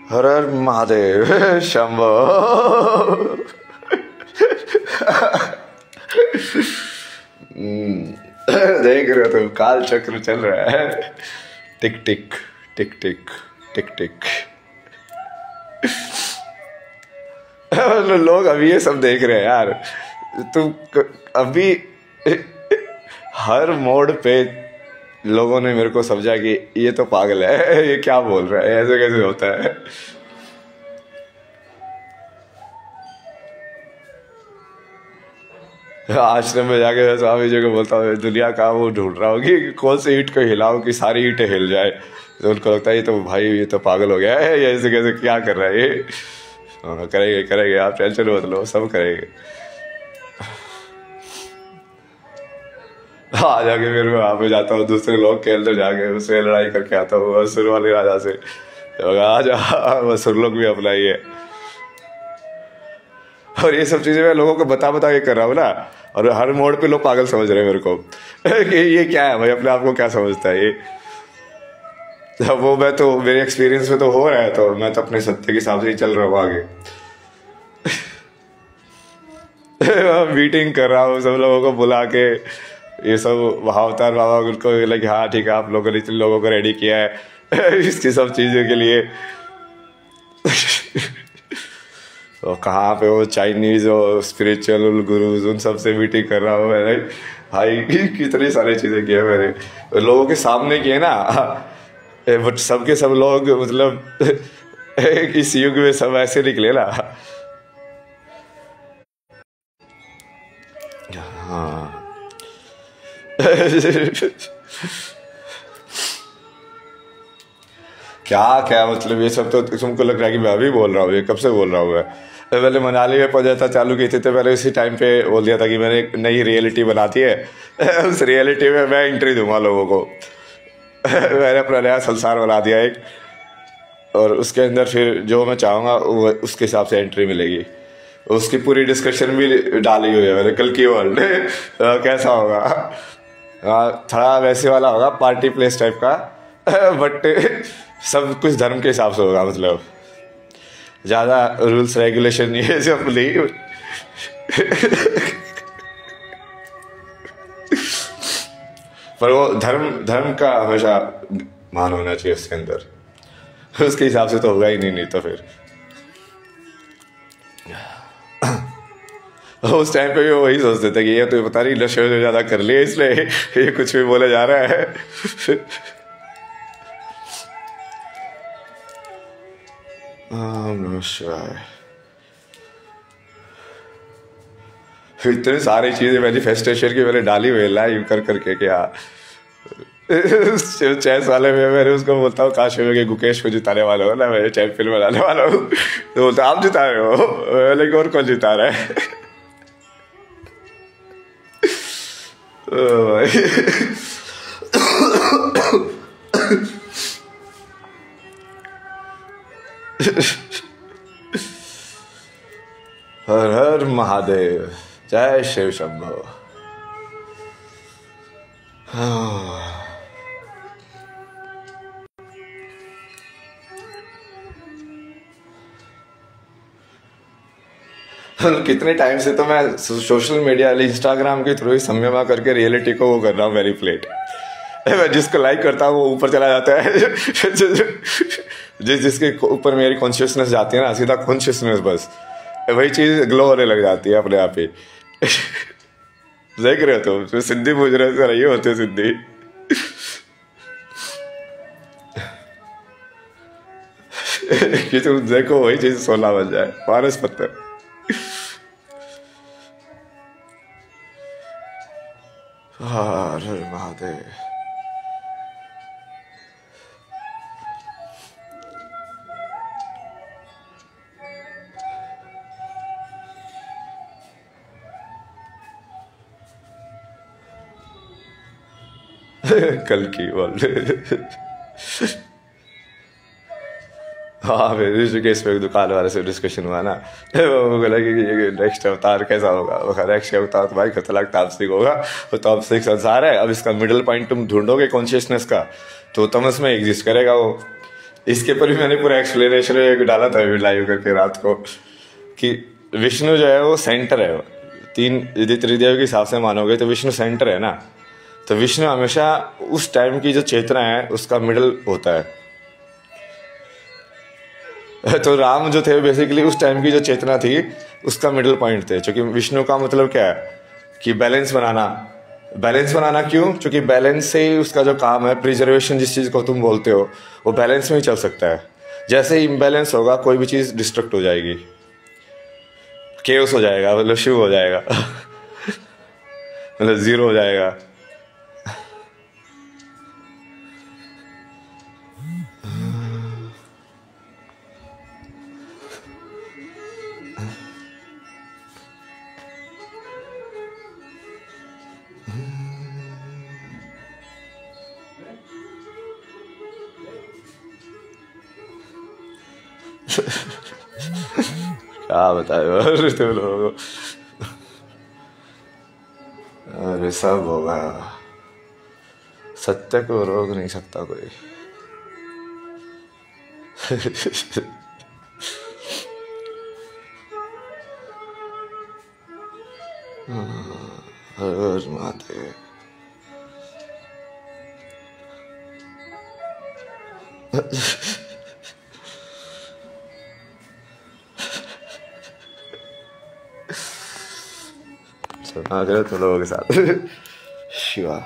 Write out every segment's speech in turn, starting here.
हर हर महादेव शंभो। देख रहे हो तुम, काल चक्र चल रहा है। टिक टिक टिक टिक टिक टिक। लोग अभी ये सब देख रहे हैं यार। तुम अभी हर मोड़ पे लोगों ने मेरे को समझा कि ये तो पागल है, ये क्या बोल रहा है, ऐसे कैसे होता है। आश्रम में जाके स्वामी जी को बोलता हूँ दुनिया का वो ढूंढ रहा होगी कि कौन सी ईंट को हिलाऊं कि सारी ईंटें हिल जाए। तो उनको लगता है ये तो भाई ये तो पागल हो गया है, ये ऐसे कैसे क्या कर रहा है ये। करेंगे करेंगे, आप टेंशन मत लो, सब करेंगे। जाके फिर मैं वहाँ पे जाता हूँ, दूसरे लोग के अंदर जाके उससे लड़ाई करके आता हूँ असुर वाले राजा से। आ जा, असुर लोग भी अपना ही है। और ये सब चीजें मैं लोगों को बता के कर रहा हूँ ना, और हर मोड़ पे लोग पागल समझ रहे हैं मेरे को कि ये क्या है भाई, अपने आप को क्या समझता है ये। वो मैं तो मेरे एक्सपीरियंस में तो हो रहा है, तो मैं तो अपने सत्य के हिसाब से ही चल रहा हूँ आगे। मीटिंग कर रहा हूँ सब लोगों को बुला के, ये सब महाअवतार बाबा उनको लगे हाँ ठीक है आप लोगों ने इतने लोगों को रेडी किया है इसकी सब चीज़ों के लिए। तो कहाँ पे वो चाइनीज और स्पिरिचुअल गुरुज उन सब से मीटिंग कर रहा हूँ मैंने भाई। कितनी सारी चीज़ें किए मैंने लोगों के सामने किए ना, बट सबके सब लोग मतलब इस युग में सब ऐसे निकले ना। हाँ क्या क्या मतलब ये सब तो तुमको लग रहा है कि मैं अभी बोल रहा हूँ, ये कब से बोल रहा हूँ मैं। पहले मनाली में पहुंचा चालू की थी तो मैंने इसी टाइम पे बोल दिया था कि मैंने एक नई रियलिटी बनाती है। उस रियलिटी में मैं एंट्री दूंगा लोगों को। मैंने अपना नया संसार बना दिया एक, और उसके अंदर फिर जो मैं चाहूँगा वो उसके हिसाब से एंट्री मिलेगी। उसकी पूरी डिस्कशन भी डाली हुई है मैंने, कल की वर्ल्ड कैसा होगा। थोड़ा वैसे वाला होगा, पार्टी प्लेस टाइप का, बट सब कुछ धर्म के हिसाब से होगा, मतलब ज़्यादा रूल्स रेगुलेशन ये सब नहीं। पर वो धर्म का हमेशा मान होना चाहिए उसके अंदर, उसके हिसाब से तो होगा ही नहीं तो फिर। उस टाइम पे भी वही सोचते थे कि ये तो पता नहीं नशे से ज़्यादा कर लिए इसलिए ये कुछ भी बोले जा रहा है। इतनी सारी चीजें मैनिफेस्टेशन की मैंने डाली हुई लाइव कर करके क्या। 6 साल में मैंने उसको बोलता हूँ काशी में गुकेश को जिताने वाला हो ना, मैं चैंपियन बनाने वाला हूँ, तो बोलता आप जिता रहे हो, लेकिन और कौन जिता रहा है। हर हर महादेव, जय शिव शंभो। कितने टाइम से तो मैं सोशल मीडिया इंस्टाग्राम के थ्रू ही संयमा करके रियलिटी को वो कर रहा हूँ मैनिपुलेट। मैं जिसको लाइक करता हूँ वो ऊपर चला जाता है। जिसके ऊपर मेरी कॉन्शियसनेस जाती है ना, सीधा कॉन्शियसनेस, बस वही चीज ग्लो होने लग जाती है अपने आप ही। देख रहे हो तुम, सिद्धि पूछ रहे हो, ये होते सिद्धि। कि तुम देखो वही चीज 16 बन जाए, पारस पत्थर। हर हर महादेव। कल की वर्ल्ड। हाँ फिर ऋषिकेश पे एक दुकान वाले से डिस्कशन हुआ ना, वो बोला कि नेक्स्ट अवतार कैसा होगा। नेक्स्ट अवतार तो भाई खतरनाक तामसिक होगा, वो तामसिक संसार है। अब इसका मिडिल पॉइंट तुम ढूंढोगे कॉन्शियसनेस का, तो तमस में एग्जिस्ट करेगा वो। इसके ऊपर भी मैंने पूरा एक्सप्लेनेशन एक डाला था लाइव करके रात को, कि विष्णु जो है वो सेंटर है, तीन यदि त्रिदेव के हिसाब से मानोगे तो विष्णु सेंटर है ना, तो विष्णु हमेशा उस टाइम की जो चेतना है उसका मिडल होता है। तो राम जो थे बेसिकली उस टाइम की जो चेतना थी उसका मिडल पॉइंट थे, क्योंकि विष्णु का मतलब क्या है कि बैलेंस बनाना। बैलेंस बनाना क्यों? क्योंकि बैलेंस से ही उसका जो काम है, प्रिजर्वेशन जिस चीज़ को तुम बोलते हो, वो बैलेंस में ही चल सकता है। जैसे ही इम्बैलेंस होगा कोई भी चीज़ डिस्ट्रक्ट हो जाएगी, केओस हो जाएगा, मतलब शिव हो जाएगा मतलब जीरो हो जाएगा। क्या बताए तुम लोगों को, अरे सब होगा, सत्य को रोक नहीं सकता कोई हर महादेव। सुना करो तुम लोगों के साथ शिवा।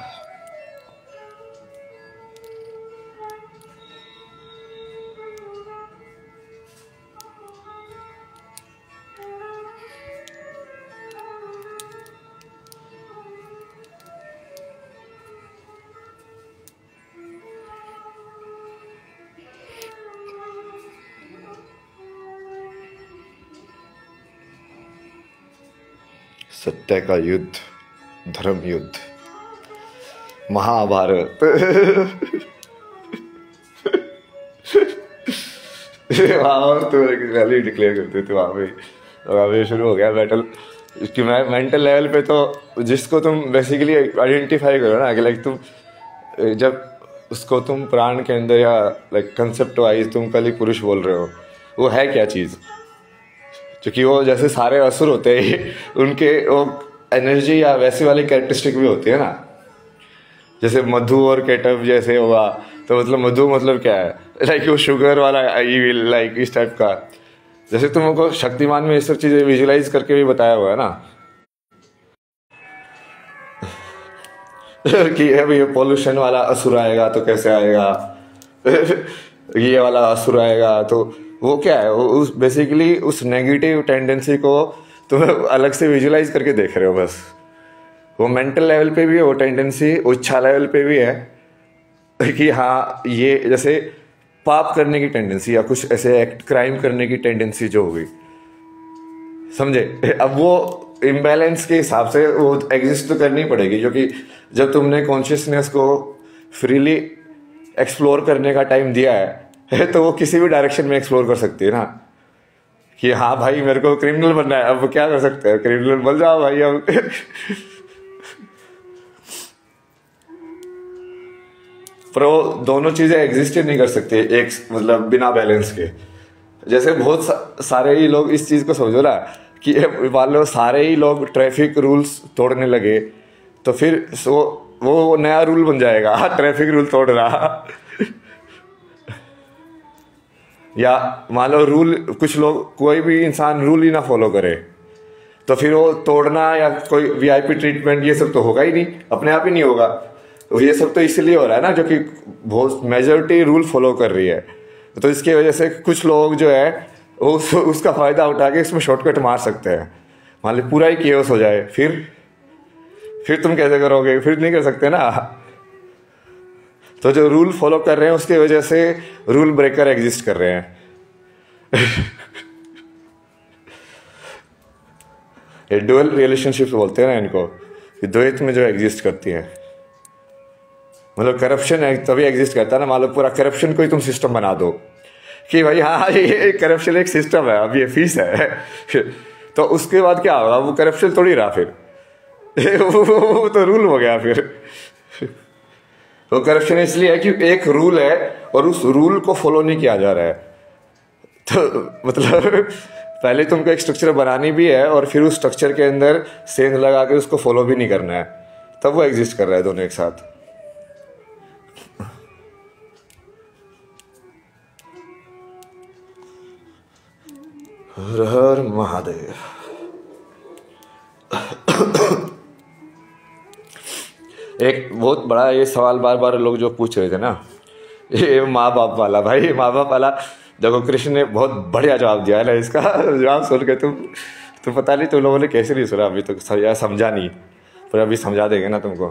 सत्य का युद्ध, धर्म युद्ध, महाभारत वहाँ तो रैली डिक्लेयर करते थे, वहाँ पे शुरू हो गया बैटल। कि मैं मेंटल लेवल पे तो जिसको तुम बेसिकली आइडेंटिफाई करो ना, कि लाइक तुम जब उसको तुम प्राण के अंदर या लाइक कंसेप्ट वाइज तुम कल पुरुष बोल रहे हो, वो है क्या चीज़? क्योंकि वो जैसे सारे असुर होते हैं उनके वो एनर्जी या वैसी वाली कैरेक्टरिस्टिक भी होती है ना। जैसे मधु और केटव जैसे हुआ, तो मतलब मधु मतलब क्या है, लाइक वो शुगर वाला ईविल, लाइक इस टाइप का। जैसे तुमको शक्तिमान में ये सब चीजें विजुलाइज करके भी बताया हुआ है ना कि अभी ये पोल्यूशन वाला असुर आएगा तो कैसे आएगा ये वाला असुर आएगा, तो वो क्या है, वो उस बेसिकली उस नेगेटिव टेंडेंसी को तुम अलग से विजुलाइज करके देख रहे हो बस। वो मेंटल लेवल पे भी है वो टेंडेंसी, इच्छा लेवल पे भी है कि हाँ ये जैसे पाप करने की टेंडेंसी या कुछ ऐसे एक्ट क्राइम करने की टेंडेंसी जो होगी, समझे। अब वो इम्बैलेंस के हिसाब से वो एग्जिस्ट तो करनी पड़ेगी, क्योंकि जब तुमने कॉन्शियसनेस को फ्रीली एक्सप्लोर करने का टाइम दिया है तो वो किसी भी डायरेक्शन में एक्सप्लोर कर सकती है ना। कि हाँ भाई मेरे को क्रिमिनल बनना है, अब क्या कर सकते हैं, क्रिमिनल बन जाओ भाई अब पर वो दोनों चीजें एग्जिस्ट नहीं कर सकती एक मतलब बिना बैलेंस के। जैसे बहुत सारे ही लोग इस चीज को समझो ना कि मान लो सारे ही लोग ट्रैफिक रूल्स तोड़ने लगे तो फिर वो नया रूल बन जाएगा ट्रैफिक रूल तोड़ रहा या मान लो रूल कुछ लोग कोई भी इंसान रूल ही ना फॉलो करे तो फिर वो तोड़ना या कोई वीआईपी ट्रीटमेंट ये सब तो होगा ही नहीं, अपने आप ही नहीं होगा। ये सब तो इसलिए हो रहा है ना जो कि बहुत मेजोरिटी रूल फॉलो कर रही है, तो इसकी वजह से कुछ लोग जो है वो उसका फायदा उठा के इसमें शॉर्टकट मार सकते हैं। मान ली पूरा ही केओस हो जाए, फिर तुम कैसे करोगे, फिर नहीं कर सकते ना। तो जो रूल फॉलो कर रहे हैं उसकी वजह से रूल ब्रेकर एग्जिस्ट कर रहे हैं ये डुअल रिलेशनशिप बोलते हैं ना इनको, कि द्वैत में जो एग्जिस्ट करती है। मतलब करप्शन तभी एग्जिस्ट करता है ना, मान लो पूरा करप्शन को ही तुम सिस्टम बना दो कि भाई हाँ ये करप्शन एक सिस्टम है, अब ये फीस है तो उसके बाद क्या होगा, वो करप्शन थोड़ी रहा फिर वो तो रूल हो गया फिर वो करप्शन इसलिए है कि एक रूल है और उस रूल को फॉलो नहीं किया जा रहा है। तो मतलब पहले तुमको एक स्ट्रक्चर बनानी भी है और फिर उस स्ट्रक्चर के अंदर सेंध लगा के उसको फॉलो भी नहीं करना है, तब वो एग्जिस्ट कर रहा है दोनों एक साथ। हर हर महादेव। एक बहुत बड़ा ये सवाल बार बार लोग जो पूछ रहे थे ना, ये माँ बाप वाला। भाई माँ बाप वाला देखो, कृष्ण ने बहुत बढ़िया जवाब दिया है ना इसका। जवाब सुन के तुम पता नहीं तुम लोगों ने कैसे नहीं सुना, अभी तो समझा नहीं, पर अभी समझा देंगे ना तुमको।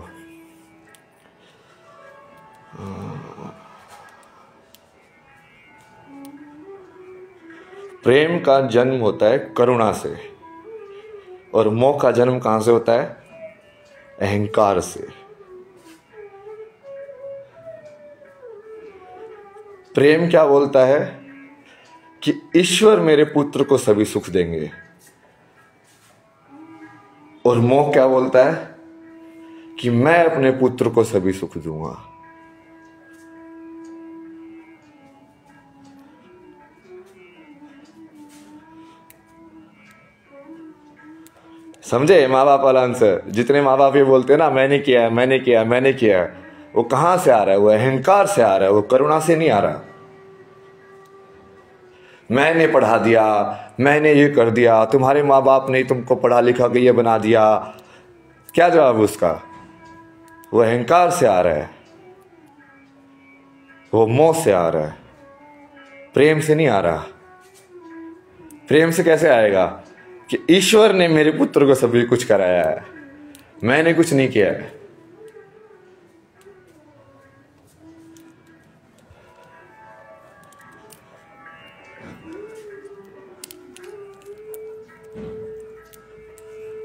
प्रेम का जन्म होता है करुणा से, और मोह का जन्म कहां से होता है? अहंकार से। प्रेम क्या बोलता है कि ईश्वर मेरे पुत्र को सभी सुख देंगे, और मोह क्या बोलता है कि मैं अपने पुत्र को सभी सुख दूंगा। समझे माँ बाप वाला आंसर? जितने माँ बाप ये बोलते हैं ना मैंने किया है, मैंने किया है, मैंने किया है, वो कहां से आ रहा है? वो अहंकार से आ रहा है, वो करुणा से नहीं आ रहा। मैंने पढ़ा दिया, मैंने ये कर दिया, तुम्हारे माँ बाप ने तुमको पढ़ा लिखा के ये बना दिया, क्या जवाब उसका? वो अहंकार से आ रहा है, वो मोह से आ रहा है, प्रेम से नहीं आ रहा। प्रेम से कैसे आएगा कि ईश्वर ने मेरे पुत्र को सभी कुछ कराया है, मैंने कुछ नहीं किया है।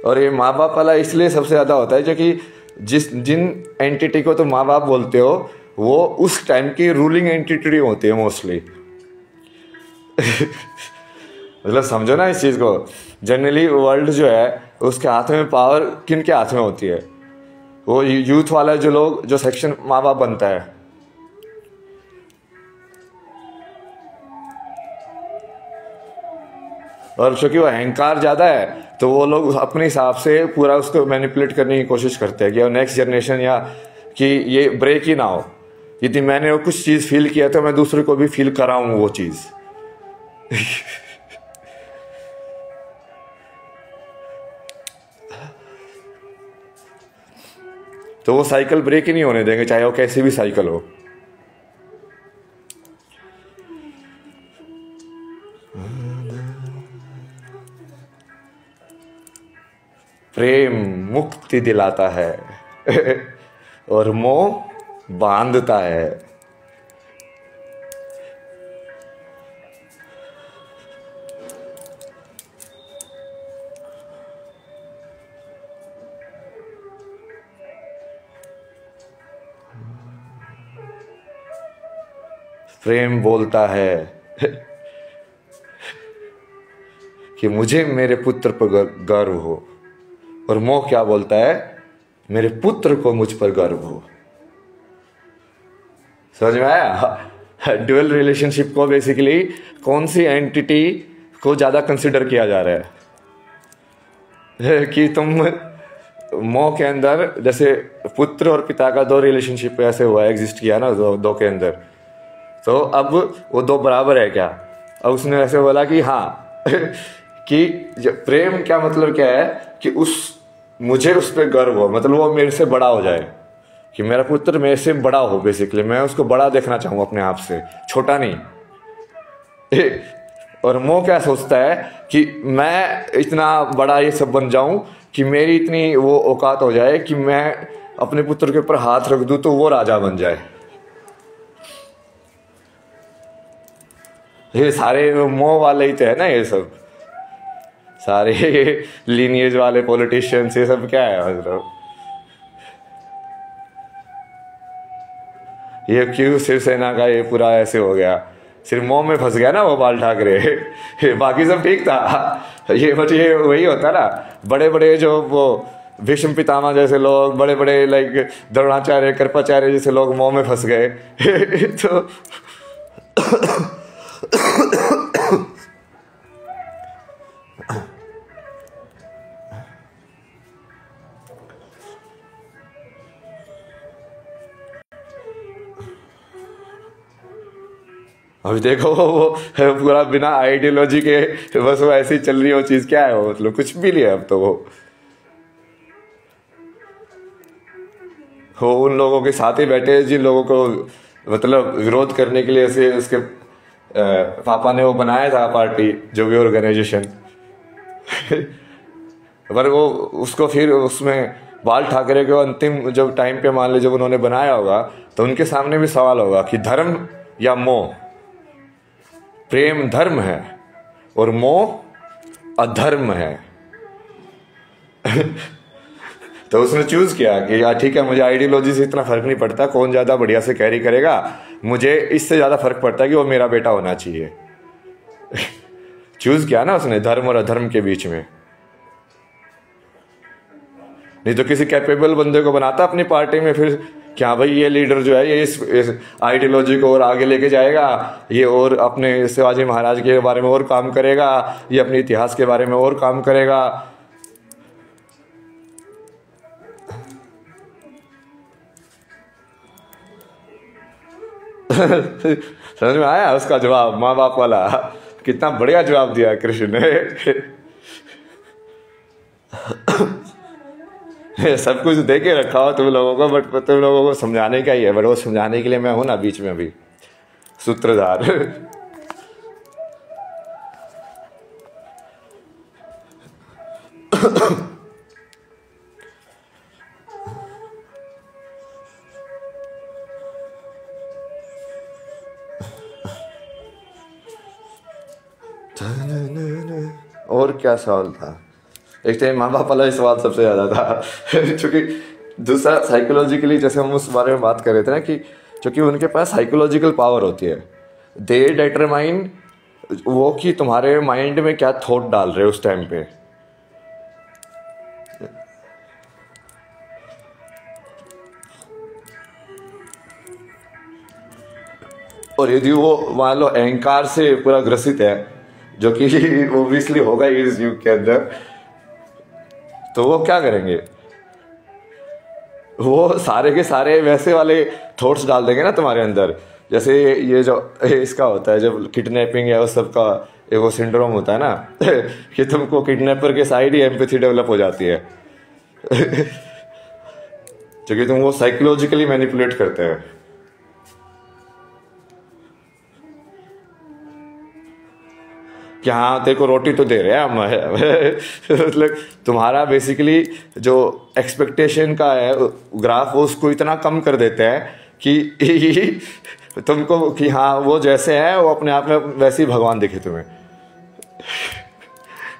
और ये माँ बाप वाला इसलिए सबसे ज्यादा होता है क्योंकि जिन एंटिटी को तुम माँ बाप बोलते हो वो उस टाइम की रूलिंग एंटिटी होती है मोस्टली। मतलब समझो ना इस चीज को। जनरली वर्ल्ड जो है उसके हाथ में पावर किन के हाथ में होती है? वो यूथ वाला जो सेक्शन माँ बाप बनता है। और क्योंकि वो अहंकार ज्यादा है तो वो लोग अपने हिसाब से पूरा उसको मैनिपुलेट करने की कोशिश करते हैं कि नेक्स्ट जनरेशन या कि ये ब्रेक ही ना हो। यदि मैंने वो कुछ चीज फील किया तो मैं दूसरे को भी फील कराऊं वो चीज। तो वो साइकिल ब्रेक ही नहीं होने देंगे, चाहे वो कैसी भी साइकिल हो। प्रेम मुक्ति दिलाता है और मोह बांधता है। प्रेम बोलता है कि मुझे मेरे पुत्र पर गर्व हो, और मोह क्या बोलता है? मेरे पुत्र को मुझ पर गर्व हो। समझ में आया? ड्यूअल रिलेशनशिप को बेसिकली कौन सी एंटिटी को ज्यादा कंसिडर किया जा रहा है? कि तुम मोह के अंदर जैसे पुत्र और पिता का दो रिलेशनशिप ऐसे हुआ एग्जिस्ट किया ना दो के अंदर, तो अब वो दो बराबर है क्या? अब उसने ऐसे बोला कि हाँ कि प्रेम क्या मतलब क्या है कि मुझे उस पर गर्व हो, मतलब वो मेरे से बड़ा हो जाए, कि मेरा पुत्र मेरे से बड़ा हो। बेसिकली मैं उसको बड़ा देखना चाहूँ अपने आप से, छोटा नहीं। और मोह क्या सोचता है कि मैं इतना बड़ा ये सब बन जाऊं कि मेरी इतनी वो औकात हो जाए कि मैं अपने पुत्र के ऊपर हाथ रख दूं तो वो राजा बन जाए। ये सारे मोह वाले ही तो है ना, ये सब सारे लीनिएज वाले पॉलिटिशियंस, ये सब क्या है? मतलब ये क्यों शिवसेना का ये पूरा ऐसे हो गया? सिर्फ मोह में फंस गया ना वो बाल ठाकरे, बाकी सब ठीक था। ये वही होता ना, बड़े बड़े जो वो भीष्म पितामह जैसे लोग, बड़े बड़े लाइक द्रोणाचार्य, कृपाचार्य जैसे लोग मोह में फंस गए। तो अभी देखो वो पूरा बिना आइडियोलॉजी के बस वो ऐसी चल रही है वो चीज़, क्या है वो, मतलब कुछ भी नहीं है अब तो। वो उन लोगों के साथ ही बैठे हैं जिन लोगों को मतलब विरोध करने के लिए ऐसे उसके पापा ने वो बनाया था पार्टी, जो भी ऑर्गेनाइजेशन। पर वो उसको फिर उसमें बाल ठाकरे को अंतिम जब टाइम पे मान लो जब उन्होंने बनाया होगा तो उनके सामने भी सवाल होगा कि धर्म या मोह। प्रेम धर्म है और मोह अधर्म है। तो उसने चूज किया कि यार ठीक है, मुझे आइडियोलॉजी से इतना फर्क नहीं पड़ता कौन ज्यादा बढ़िया से कैरी करेगा, मुझे इससे ज्यादा फर्क पड़ता है कि वो मेरा बेटा होना चाहिए। चूज किया ना उसने धर्म और अधर्म के बीच में। नहीं तो किसी कैपेबल बंदे को बनाता अपनी पार्टी में, फिर क्या भाई ये लीडर जो है ये इस आइडियोलॉजी को और आगे लेके जाएगा, ये और अपने शिवाजी महाराज के बारे में और काम करेगा, ये अपने इतिहास के बारे में और काम करेगा। समझ में आया उसका जवाब, माँ बाप वाला? कितना बढ़िया जवाब दिया कृष्ण ने। सब कुछ दे के रखा हो तुम लोगों को, बट तुम लोगों को समझाने का ही है। बट वो समझाने के लिए मैं हूं ना बीच में अभी सूत्रधार। और क्या सवाल था? एक टाइम माँ बाप वाला सवाल सबसे ज्यादा था। क्योंकि दूसरा साइकोलॉजिकली जैसे हम उस बारे में बात कर रहे थे ना कि क्योंकि उनके पास साइकोलॉजिकल पावर होती है, दे डिटरमाइन वो कि तुम्हारे माइंड में क्या थॉट डाल रहे हो उस टाइम पे। और यदि वो मान लो अहंकार से पूरा ग्रसित है, जो कि ओब्वियसली होगा इस युग के अंदर, तो वो क्या करेंगे? वो सारे के सारे वैसे वाले थॉट्स डाल देंगे ना तुम्हारे अंदर। जैसे ये जो इसका होता है जब किडनैपिंग है उस सब का वो सिंड्रोम होता है ना, कि तुमको किडनैपर के साइड ही एम्पैथी डेवलप हो जाती है। क्योंकि तुम वो साइकोलॉजिकली मैनिपुलेट करते हैं। कि हाँ तेरे को रोटी तो दे रहे हैं हम। मतलब तुम्हारा बेसिकली जो एक्सपेक्टेशन का है ग्राफ, वो उसको इतना कम कर देते हैं कि तुमको कि हाँ वो जैसे है वो अपने आप में वैसे ही भगवान दिखे तुम्हें।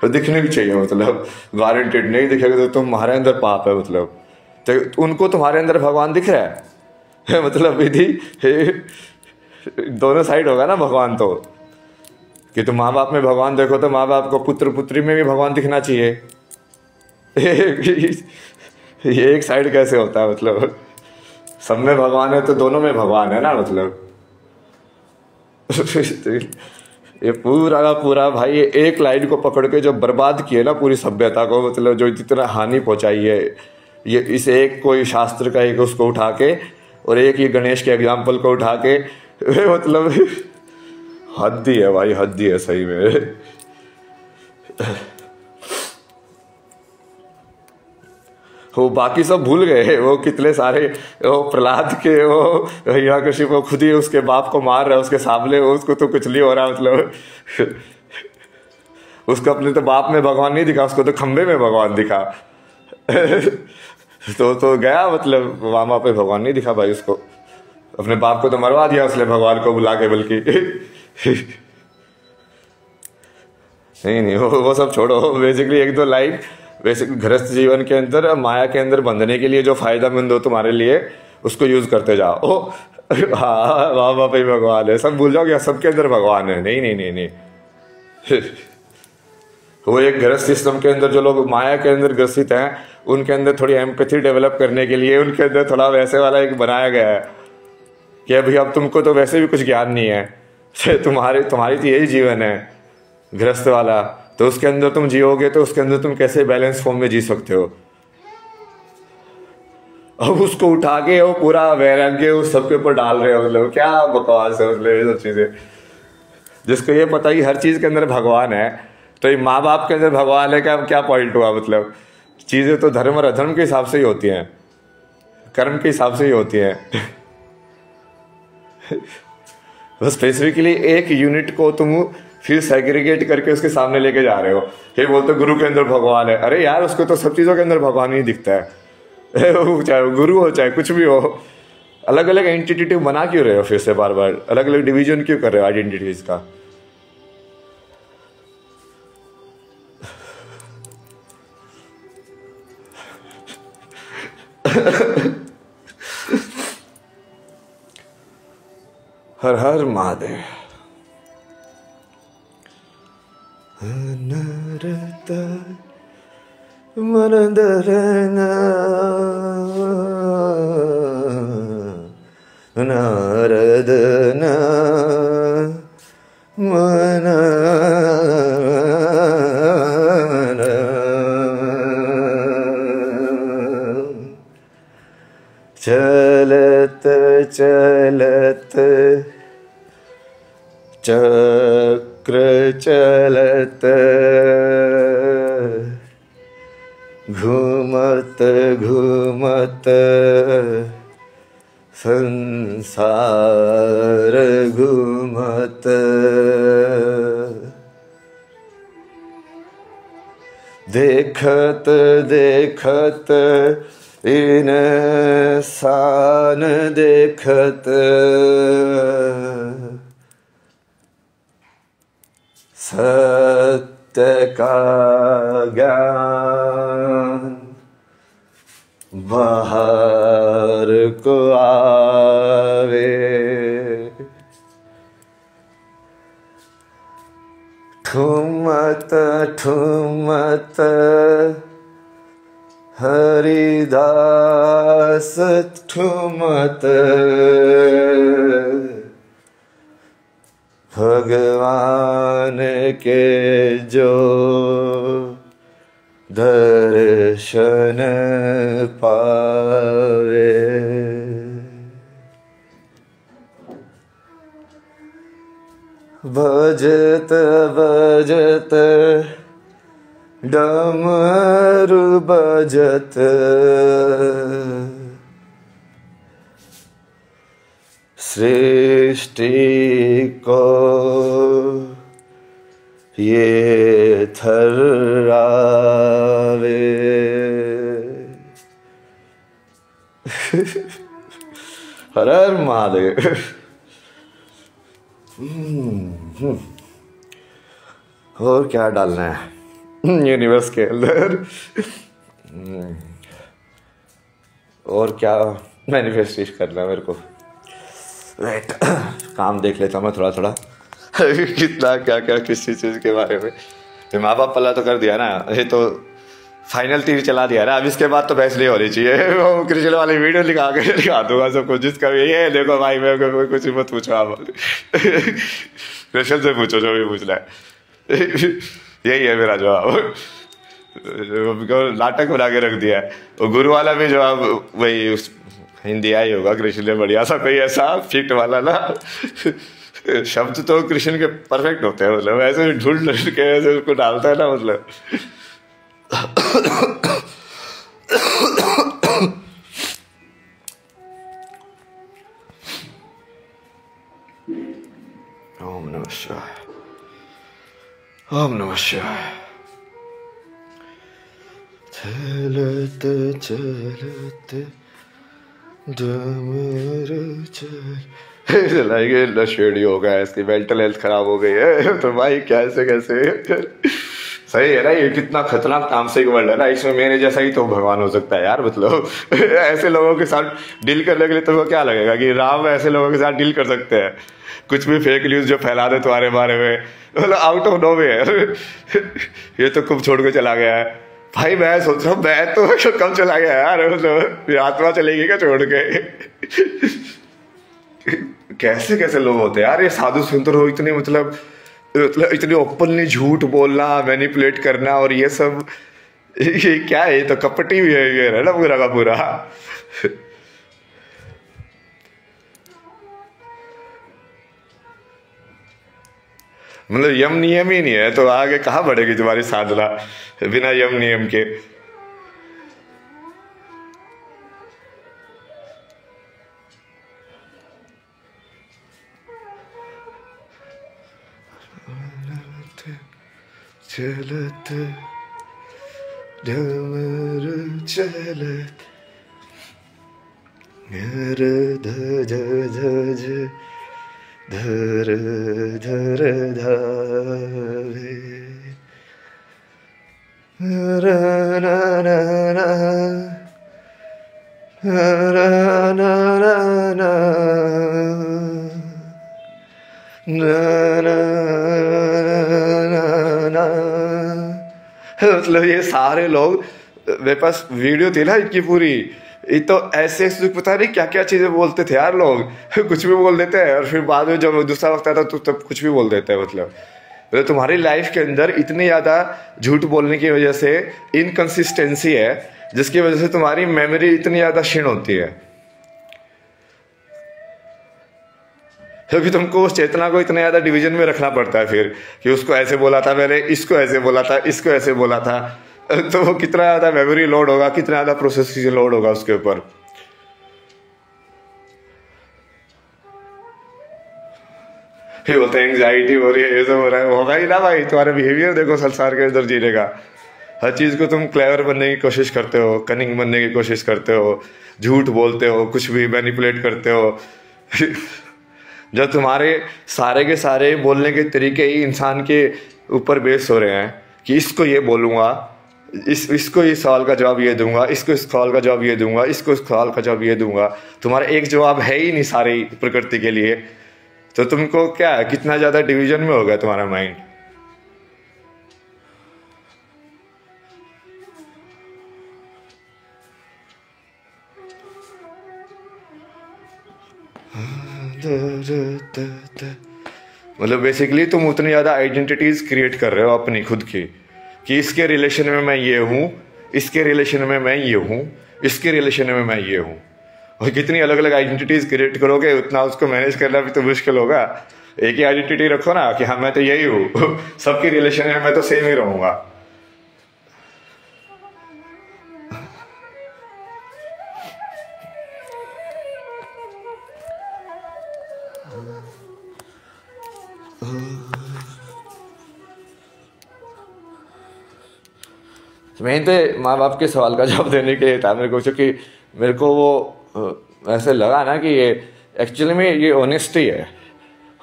तो दिखने भी चाहिए, मतलब गारंटेड। नहीं दिखेगा तो तुम्हारे अंदर पाप है, मतलब तो उनको तुम्हारे अंदर भगवान दिख रहा है। मतलब विधि दोनों साइड होगा ना भगवान। तो कि तुम माँ बाप में भगवान देखो तो माँ बाप को पुत्र पुत्री में भी भगवान दिखना चाहिए। ये एक साइड कैसे होता है? मतलब सब में भगवान है तो दोनों में भगवान है ना, मतलब। ये पूरा का पूरा भाई ये एक लाइन को पकड़ के जो बर्बाद किए ना पूरी सभ्यता को, मतलब जो जितना हानि पहुंचाई है, ये इस एक कोई शास्त्र का एक उसको उठा के और एक ये गणेश के एग्जाम्पल को उठा के, मतलब हद ही है भाई, हद ही है सही में। वो बाकी सब भूल गए। वो कितने सारे वो प्रहलाद के वो हिरण्यकशिप को खुद ही उसके बाप को मार रहा है उसके सामने, उसको तो कुछ नहीं हो रहा। मतलब उसको अपने तो बाप में भगवान नहीं दिखा, उसको तो खंबे में भगवान दिखा। तो गया, मतलब मामा पे भगवान नहीं दिखा भाई उसको। अपने बाप को तो मरवा दिया उसने भगवान को बुला के, बल्कि नहीं वो सब छोड़ो। बेसिकली एक दो लाइन बेसिक गृहस्थ जीवन के अंदर माया के अंदर बंधने के लिए जो फायदेमंद हो तुम्हारे लिए उसको यूज करते जाओ। हाँ वहाँ वहाँ पे भगवान है, सब भूल जाओगे सबके अंदर भगवान है। नहीं नहीं नहीं नहीं। वो एक गृहस्थ सिस्टम के अंदर जो लोग माया के अंदर ग्रसित हैं, उनके अंदर थोड़ी एम्पैथी डेवलप करने के लिए उनके अंदर थोड़ा वैसे वाला एक बनाया गया है कि अभी अब तुमको तो वैसे भी कुछ ज्ञान नहीं है, तुम्हारी तो यही जीवन है गृहस्थ वाला, तो उसके अंदर तुम जियोगे तो उसके अंदर तुम कैसे बैलेंस फॉर्म में जी सकते हो। अब उसको उठा के वो पूरा वैराग्य उस सबके ऊपर डाल रहे हो, मतलब क्या बकवास है, मतलब ये सब चीजें। जिसको ये पता कि हर चीज के अंदर भगवान है, तो ये माँ बाप के अंदर भगवान है, क्या पॉइंट हुआ। मतलब चीजें तो धर्म और अधर्म के हिसाब से ही होती हैं, कर्म के हिसाब से ही होती हैं। बस स्पेसिफिकली एक यूनिट को तुम फिर सेग्रीगेट करके उसके सामने लेके जा रहे हो। ये बोलते गुरु के अंदर भगवान है, अरे यार उसको तो सब चीजों के अंदर भगवान ही दिखता है। चाहे गुरु हो चाहे कुछ भी हो, अलग अलग एंटिटी बना क्यों रहे हो, फिर से बार बार अलग अलग डिवीजन क्यों कर रहे हो आइडेंटिटीज का। हर हर महादेव। नारदना मना चलत चलत चक्र चलत घूमत घूमत संसार घूमत देखत देखत इंसान देखत सत्य का ज्ञान बाहर को आवे। ठुमत ठुमत हरिदास ठुमत भगवान के जो दर्शन पावे। बजत बजत डमरू बजत सृष्टि को ये थर्रावे। हर हर महादेव। और क्या डालना है यूनिवर्स के अंदर, और क्या मैनिफेस्टेशन करना है मेरे को। राइट, काम देख लेता हूँ मैं थोड़ा थोड़ा कितना क्या क्या किसी चीज़ के बारे में। तो माँ बाप पल्ला तो कर दिया ना, ये तो फाइनल तीर चला दिया ना। अब इसके बाद तो बहस नहीं होनी चाहिए। वो कृष्ण वाली वीडियो दिखा दूंगा सबको, जिसका ये देखो भाई मेरे को कुछ मत पूछो आप कृष्ण से पूछो जो भी पूछना है। यही है मेरा जवाब। नाटक बना के रख दिया है। वो गुरु वाला भी जवाब वही हिंदी आई होगा, कृष्ण ने बढ़िया सा कोई ऐसा फिट वाला ना शब्द तो कृष्ण के परफेक्ट होते हैं, मतलब ऐसे ढूंढ के ऐसे उसको डालता है ना, मतलब ओम नमः शिवाय, ओम नमः शिवाय। चलत चलत नशेड़ी हो गया, इसकी मेंटल हेल्थ खराब हो गई है। तो भाई कैसे सही है ना, ये कितना खतरनाक तामसिक वर्ल्ड है ना। इसमें मेरे जैसा ही तो भगवान हो सकता है यार। मतलब ऐसे लोगों के साथ डील करने के लिए तुमको क्या लगेगा कि राम ऐसे लोगों के साथ डील कर सकते हैं? कुछ भी फेक न्यूज जो फैला दे तुम्हारे बारे में, मतलब आउट ऑफ नोवेयर ये तो कब छोड़ के चला गया है भाई। मैं सोच रहा हूँ मैं तो कब चला गया यार, मतलब आत्मा चलेगी क्या छोड़ के कैसे कैसे लोग होते हैं यार ये साधु संत हो इतने, मतलब इतने ओपनली झूठ बोलना, मैनिपुलेट करना और ये सब, ये क्या है? ये तो कपटी बिहेवियर है ना पूरा का पूरा। मतलब यम नियम ही नहीं है तो आगे कहाँ बढ़ेगी तुम्हारी साधना बिना यम नियम के। चलत ढमर चलत धर धर धर धर धावे रा ना ना ना रा ना ना ना ना। मतलब ये सारे लोग, मेरे पास वीडियो थी ना इनकी पूरी, ये तो ऐसे पता नहीं क्या क्या चीजें बोलते थे यार लोग कुछ भी बोल देते हैं और फिर बाद में जब दूसरा वक्त आता तो तब कुछ भी बोल देते हैं। मतलब तुम्हारी लाइफ के अंदर इतनी ज्यादा झूठ बोलने की वजह से इनकंसिस्टेंसी है जिसकी वजह से तुम्हारी मेमोरी इतनी ज्यादा क्षीण होती है, क्योंकि तुमको उस चेतना को इतना ज्यादा डिवीजन में रखना पड़ता है फिर कि उसको ऐसे बोला था मैंने, इसको ऐसे बोला था, इसको ऐसे बोला था, तो वो कितना ज्यादा मेमोरी लोड होगा, कितना ज्यादा प्रोसेसिंग लोड होगा उसके ऊपर। फिर बोलते हैं एंग्जाइटी हो रही है, ये सब हो रहा है, होगा ही ना भाई। तुम्हारे बिहेवियर देखो संसार के अंदर जीने का, हर चीज को तुम क्लेवर बनने की कोशिश करते हो, कनिंग बनने की कोशिश करते हो, झूठ बोलते हो, कुछ भी मैनिपुलेट करते हो जब तुम्हारे सारे के सारे बोलने के तरीके ही इंसान के ऊपर बेस हो रहे हैं कि इसको ये बोलूंगा, इसको इस सवाल का जवाब ये दूंगा, इसको इस सवाल का जवाब ये दूंगा, इसको इस सवाल का जवाब ये दूंगा, तुम्हारा एक जवाब है ही नहीं सारी प्रकृति के लिए, तो तुमको क्या है, कितना ज्यादा डिवीजन में हो गया तुम्हारा माइंड। मतलब बेसिकली तुम उतनी ज्यादा आइडेंटिटीज क्रिएट कर रहे हो अपनी खुद की कि इसके रिलेशन में मैं ये हूं, इसके रिलेशन में मैं ये हूं, इसके रिलेशन में मैं ये हूं, और कितनी अलग अलग आइडेंटिटीज क्रिएट करोगे उतना उसको मैनेज करना भी तो मुश्किल होगा। एक ही आइडेंटिटी रखो ना कि हाँ मैं तो यही हूं सबके रिलेशन में मैं तो सेम ही रहूंगा। मैं तो माँ बाप के सवाल का जवाब देने के लिए था मेरे को, क्योंकि मेरे को वो ऐसे लगा ना कि ये एक्चुअली में ये ऑनेस्टी है,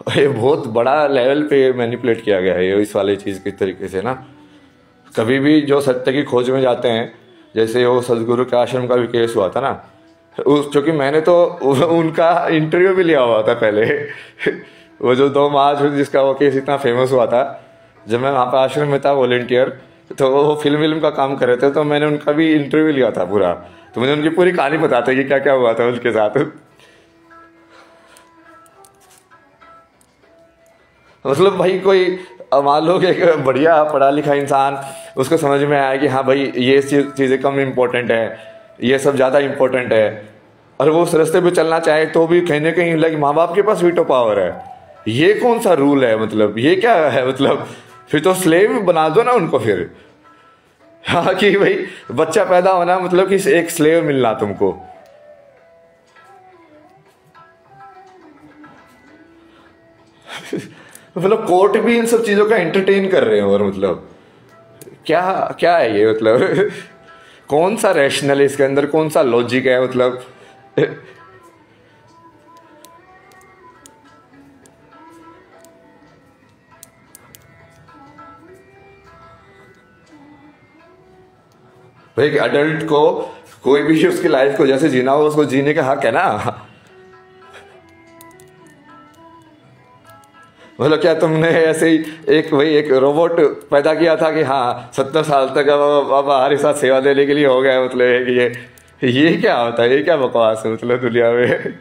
ये बहुत बड़ा लेवल पे मैनिपुलेट किया गया है ये इस वाली चीज़ के तरीके से ना। कभी भी जो सत्य की खोज में जाते हैं, जैसे वो सदगुरु के आश्रम का भी केस हुआ था ना, क्योंकि मैंने तो उनका इंटरव्यू भी लिया हुआ था पहले वो जो 2 मार्च जिसका वो केस इतना फेमस हुआ था, जब मैं वहाँ पर आश्रम में था वॉलेंटियर, तो वो फिल्म का काम कर रहे थे, तो मैंने उनका भी इंटरव्यू लिया था पूरा, तो मुझे उनकी पूरी कहानी बताते कि क्या क्या हुआ था उनके साथ। मतलब भाई कोई मान लो कि एक बढ़िया पढ़ा लिखा इंसान, उसको समझ में आया कि हाँ भाई ये चीज़ें कम इम्पोर्टेंट है, ये सब ज़्यादा इम्पोर्टेंट है, और वो उस रास्ते पे चलना चाहे तो भी कहीं ना कहीं लाइक माँ बाप के पास वीटो पावर है। ये कौन सा रूल है, मतलब ये क्या है, मतलब फिर तो स्लेव बना दो ना उनको फिर। हाँ कि भाई बच्चा पैदा होना मतलब कि एक स्लेव मिलना तुमको। मतलब कोर्ट भी इन सब चीजों का एंटरटेन कर रहे हैं, और मतलब क्या क्या है ये, मतलब कौन सा रैशनल है इसके अंदर, कौन सा लॉजिक है, मतलब भाई अडल्ट को कोई भी उसकी लाइफ को जैसे जीना हो उसको जीने का हक है ना। मतलब क्या तुमने ऐसे ही एक वही एक रोबोट पैदा किया था कि हाँ 70 साल तक अब हमारे साथ सेवा देने के लिए हो गया, मतलब कि ये क्या होता है, ये क्या बकवास है मतलब दुनिया में।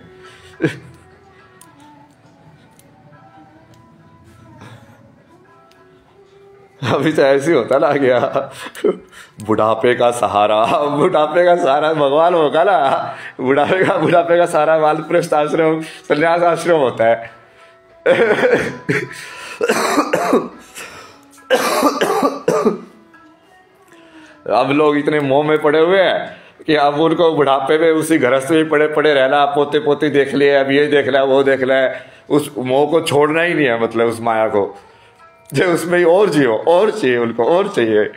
अभी तो ऐसे ही होता ना गया, बुढ़ापे का सहारा भगवान होगा ना, बुढ़ापे का सहारा वानप्रस्थ आश्रम संन्यास आश्रम होता है। अब लोग इतने मोह में पड़े हुए हैं कि अब उनको बुढ़ापे में उसी गृहस्थ में पड़े पड़े रहना, पोते पोती देख लिए, अब ये देख लिया वो देख लिया, उस मोह को छोड़ना ही नहीं है, मतलब उस माया को, जो उसमें और जियो, और चाहिए उनको, और चाहिए।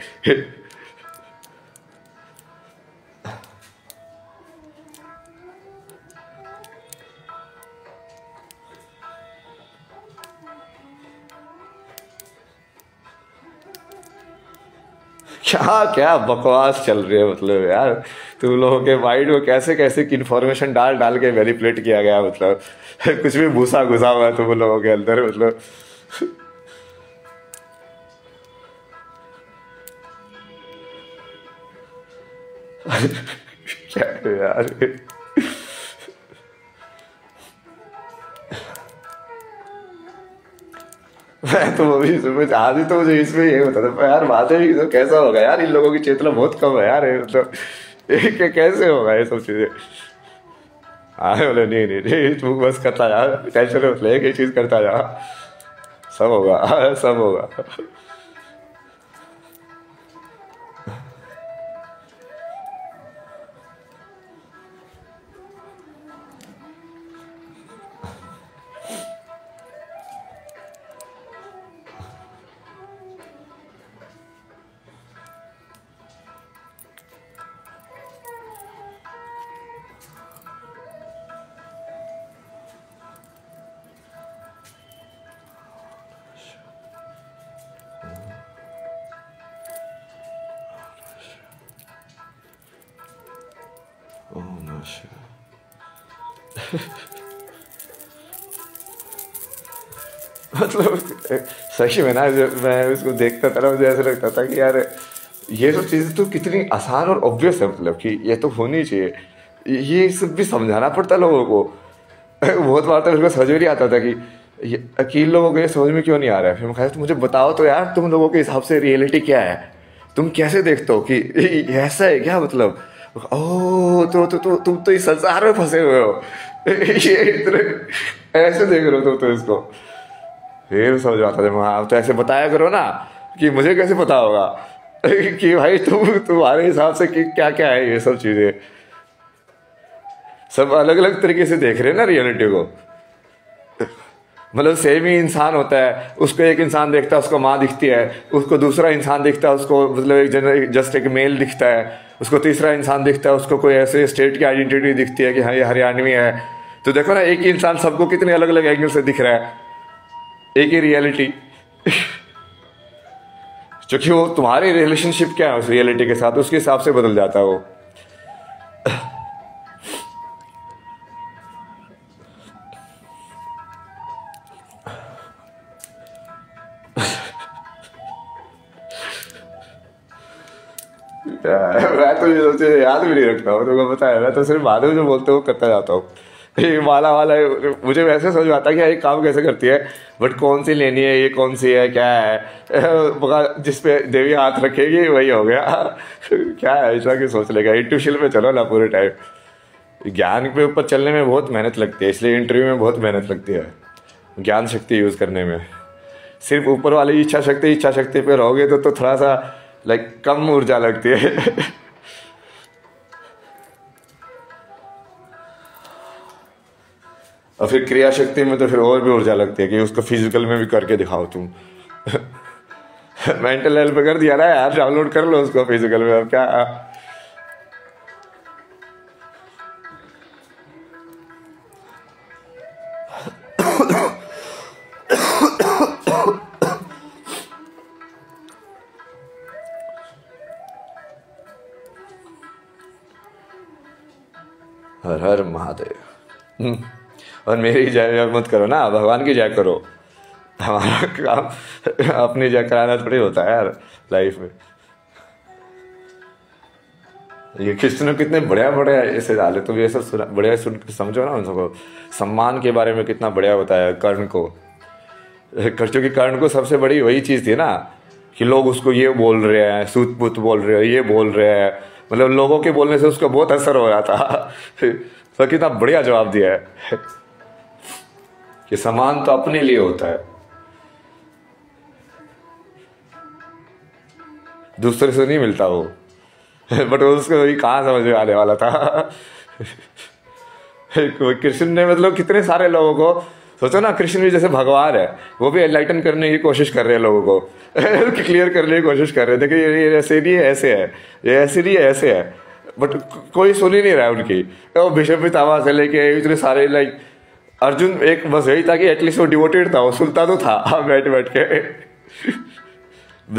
क्या क्या बकवास चल रही है, मतलब यार तुम लोगों के माइंड में कैसे कैसे इन्फॉर्मेशन डाल डाल के मैनिपुलेट किया गया, मतलब कुछ भी भूसा घुसा हुआ है तुम लोगों के अंदर, मतलब क्या है यार। मैं तो अभी सुबह आज ही तो मुझे इसमें ये बता था यार, बातें भी तो कैसा होगा यार, इन लोगों की चेतना बहुत कम है यार, मतलब कैसे होगा ये सब चीजें। हाँ बोले नहीं नहीं नहीं, तू बस करता जा, टेंशन मत ले, एक ही चीज करता जा, सब होगा सब होगा। मतलब सही में ना, जब मैं उसको देखता था ना, मुझे ऐसा लगता था कि यार ये सब चीज़ें तो कितनी आसान और ऑब्वियस है, मतलब कि ये तो होनी चाहिए, ये सब भी समझाना पड़ता है लोगों को। बहुत बार तो मेरे को समझ में नहीं आता था कि ये अकील लोगों को ये समझ में क्यों नहीं आ रहा है। फिर मैं कहा तो मुझे बताओ तो यार, तुम लोगों के हिसाब से रियलिटी क्या है, तुम कैसे देखते हो कि ऐसा है क्या, मतलब ओह तो तुम तो इस संसार में फंसे हुए हो। ये इतने ऐसे देख रहे हो तुम तो इसको। फिर समझ आता था, हाँ तो ऐसे बताया करो ना, कि मुझे कैसे पता होगा कि भाई तुम्हारे हिसाब से कि क्या क्या है, ये सब चीजें सब अलग अलग तरीके से देख रहे हैं ना रियलिटी को। मतलब सेम ही इंसान होता है, उसको एक इंसान देखता है उसको माँ दिखती है, उसको दूसरा इंसान दिखता है उसको मतलब एक जस्ट एक मेल दिखता है, उसको तीसरा इंसान दिखता है उसको कोई ऐसे स्टेट की आइडेंटिटी दिखती है कि हाँ ये हरियाणवी है। तो देखो ना, एक ही इंसान सबको कितने अलग अलग एंगल से दिख रहा है, एक ही रियलिटी। क्योंकि वो तुम्हारी रिलेशनशिप क्या है उस रियलिटी के साथ, उसके हिसाब से बदल जाता है वो। मैं तो ये सोचे याद भी नहीं रखता हूँ, तुमको पता है, मैं तो सिर्फ बाद में जो बोलते हो करता जाता हूँ। ये माला वाला मुझे वैसे समझ में आता है कि ये काम कैसे करती है, बट कौन सी लेनी है, ये कौन सी है, क्या है, जिस पे देवी हाथ रखेगी वही हो गया। क्या है ऐसा कि सोच लेगा, इंट्यूशन पे चलो ना पूरे टाइम। ज्ञान के ऊपर चलने में बहुत मेहनत लगती है, इसलिए इंटरव्यू में बहुत मेहनत लगती है ज्ञान शक्ति यूज़ करने में। सिर्फ ऊपर वाली इच्छा शक्ति पे रहोगे तो थोड़ा सा लाइक कम ऊर्जा लगती है। और फिर क्रिया शक्ति में तो फिर और भी ऊर्जा लगती है कि उसको फिजिकल में भी करके दिखाओ तुम। मेंटल हेल्थ पे कर दिया ना यार, डाउनलोड कर लो उसको फिजिकल में, अब क्या। हर हर महादेव। और मेरी जय मत करो ना, भगवान की जय करो। हमारा काम अपनी जगह कराना थोड़ी होता है यार लाइफ में। ये कृष्ण कितने बढ़िया बढ़िया ऐसे डाले, तो ये सब सुना बढ़िया सुन समझो ना उन सबको। सम्मान के बारे में कितना बढ़िया बताया कर्ण को, क्योंकि कर्ण को सबसे बड़ी वही चीज़ थी ना कि लोग उसको ये बोल रहे हैं, सूत पुत बोल रहे हैं, ये बोल रहे हैं, मतलब लोगों के बोलने से उसका बहुत असर हो रहा था। तो कितना बढ़िया जवाब दिया है कि सम्मान तो अपने लिए होता है, दूसरे से नहीं मिलता वो। बट उसको वही कहाँ समझ में आने वाला था। कृष्ण ने मतलब कितने सारे लोगों को, सोचो ना कृष्ण भी जैसे भगवान है, वो भी एनलाइटन करने की कोशिश कर रहे हैं लोगों को। क्लियर करने की कोशिश कर रहे हैं, देखिए ये ऐसे नहीं है ऐसे है, ये ऐसे नहीं है ऐसे है, बट कोई सुन ही नहीं रहा है उनकी। तो भीष्म पितामह से लेके इतने सारे लाइक अर्जुन, एक बस यही था कि एटलीस्ट वो डिवोटेड था, वो सुनता तो था बैठ बैठ के।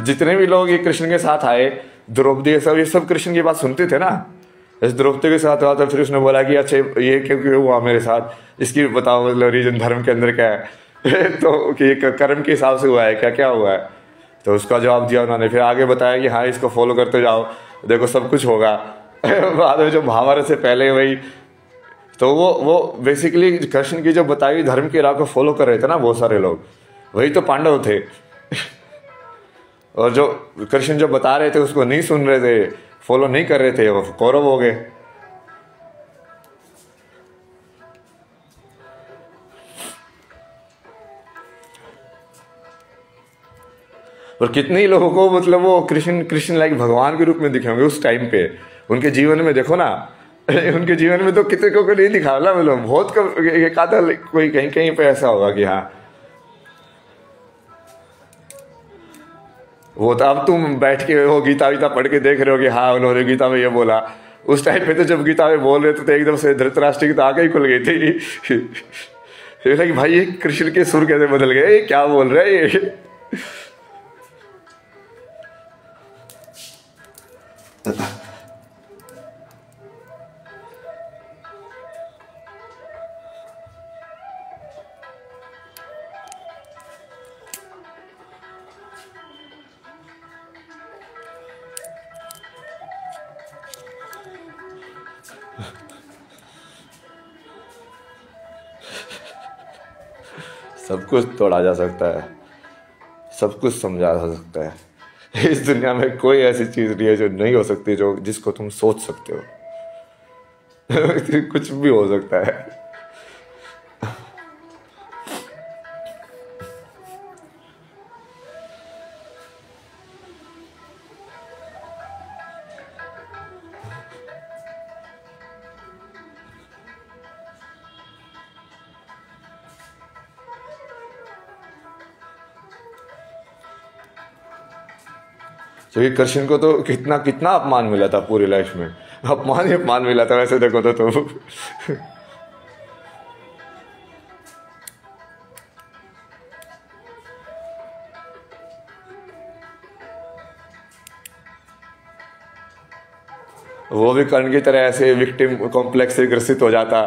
जितने भी लोग ये कृष्ण के साथ आए, द्रौपदी ये सब कृष्ण की बात सुनते थे ना। इस द्रौपदी के साथ हुआ तो फिर उसने बोला कि अच्छा ये क्यों हुआ मेरे साथ, इसकी बताओ मतलब रीजन धर्म के अंदर क्या है। तो कि कर्म के हिसाब से हुआ है, क्या क्या हुआ है, तो उसका जवाब दिया उन्होंने। फिर आगे बताया कि हाँ इसको फॉलो करते जाओ, देखो सब कुछ होगा। बाद में जो महाभारत से पहले वही, तो वो बेसिकली कृष्ण की जो बताई हुई धर्म की राह को फॉलो कर रहे थे ना बहुत सारे लोग, वही तो पांडव थे। और जो कृष्ण जो बता रहे थे उसको नहीं सुन रहे थे, फॉलो नहीं कर रहे थे, वो कौरव हो गए। और कितने ही लोगों को मतलब वो कृष्ण लाइक भगवान के रूप में दिखे होंगे उस टाइम पे, उनके जीवन में देखो ना। उनके जीवन में तो कितने को नहीं दिखा ना, मतलब बहुत कम एक आधा कोई कहीं कहीं पे ऐसा होगा कि हाँ वो तो। अब तुम बैठ के वो गीता वीता पढ़ के देख रहे हो कि हाँ उन्होंने गीता में ये बोला, उस टाइम पे तो जब गीता में बोल रहे थे तो एकदम से धृतराष्ट्र की तो आंखें ही खुल गई थी। कि भाई ये कृष्ण के सुर कैसे बदल गए, ये क्या बोल रहे हैं ये। सब कुछ तोड़ा जा सकता है, सब कुछ समझा जा सकता है। इस दुनिया में कोई ऐसी चीज नहीं है जो नहीं हो सकती, जो जिसको तुम सोच सकते हो। कुछ भी हो सकता है। क्योंकि कृष्ण को तो कितना कितना अपमान मिला था पूरी लाइफ में, अपमान ही अपमान मिला था वैसे देखो तो। वो भी कर्ण की तरह ऐसे विक्टिम कॉम्प्लेक्स से ग्रसित हो जाता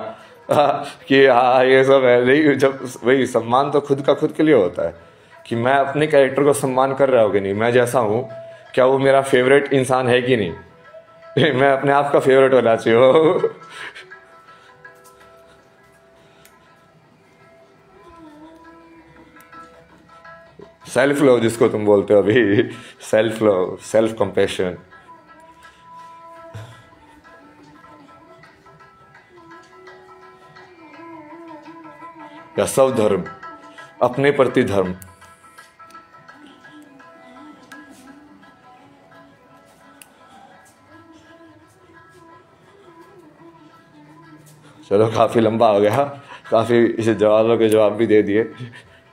कि हाँ ये सब है नहीं। जब वही सम्मान तो खुद का खुद के लिए होता है कि मैं अपने कैरेक्टर को सम्मान कर रहा हूँ कि नहीं, मैं जैसा हूँ क्या वो मेरा फेवरेट इंसान है कि नहीं। मैं अपने आप का फेवरेट होना चाहिए। सेल्फ लव जिसको तुम बोलते हो अभी, सेल्फ लव, सेल्फ कंपैशन। या सब धर्म, अपने प्रति धर्म। चलो काफी लंबा हो गया, काफी इसे जवाबों के जवाब भी दे दिए,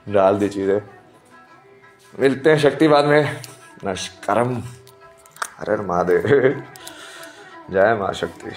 डाल दी चीजें। मिलते हैं शक्तिवाद में। नमस्कारम। हर हर महादेव। जय मां शक्ति।